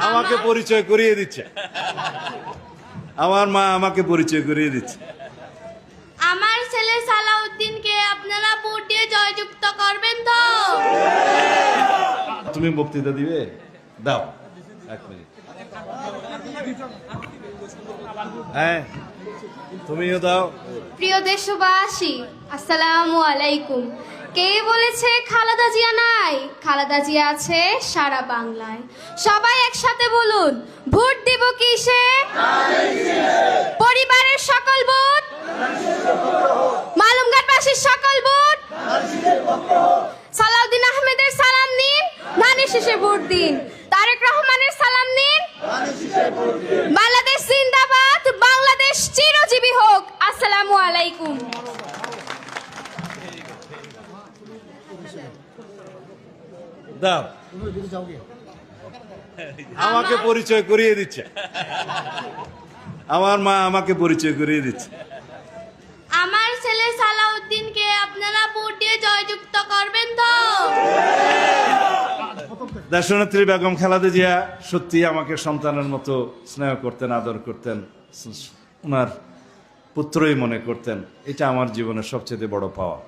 আমাকে পরিচয় করিয়ে দিচ্ছে, আমার মা আমাকে পরিচয় করিয়ে দিচ্ছে। আমার ছেলে সালাউদ্দিনকে আপনারা ভোট দিয়ে জয়যুক্ত করবেন তো? তুমি বক্তৃতা দিবে? দাও 1 মিনিট। হ্যাঁ, তুমিও দাও। প্রিয় দেশবাসী, আসসালামু আলাইকুম। কে বলেছে খালেদা জিয়া নাই? খালেদা জিয়া আছে সারা বাংলায়। সবাই একসাথে বলুন, ভোট দেব কিসে? পরিবারের সকল ভোট, মালুমঘাটবাসীর সকল ভোট, সালাউদ্দিন আহমেদের সালাম নিন, ধানের শীষে ভোট দিন। তারেক রহমানের সালাম নিন, বাংলাদেশ জিন্দাবাদ, বাংলাদেশ চিরজীবী হোক। আসসালামু আলাইকুম। দাও, আমাকে পরিচয় করিয়ে দিচ্ছে, আমার মা আমাকে পরিচয় করিয়ে দিচ্ছে। আমার ছেলে সালাউদ্দিনকে আপনারা ভোট দিয়ে জয়যুক্ত করবেন তো? দেশনেত্রী বেগম খালেদা জিয়া সত্যি আমাকে সন্তানের মতো স্নেহ করতেন, আদর করতেন, ওনার পুত্রই মনে করতেন। এটা আমার জীবনের সবচেয়ে বড় পাওয়া।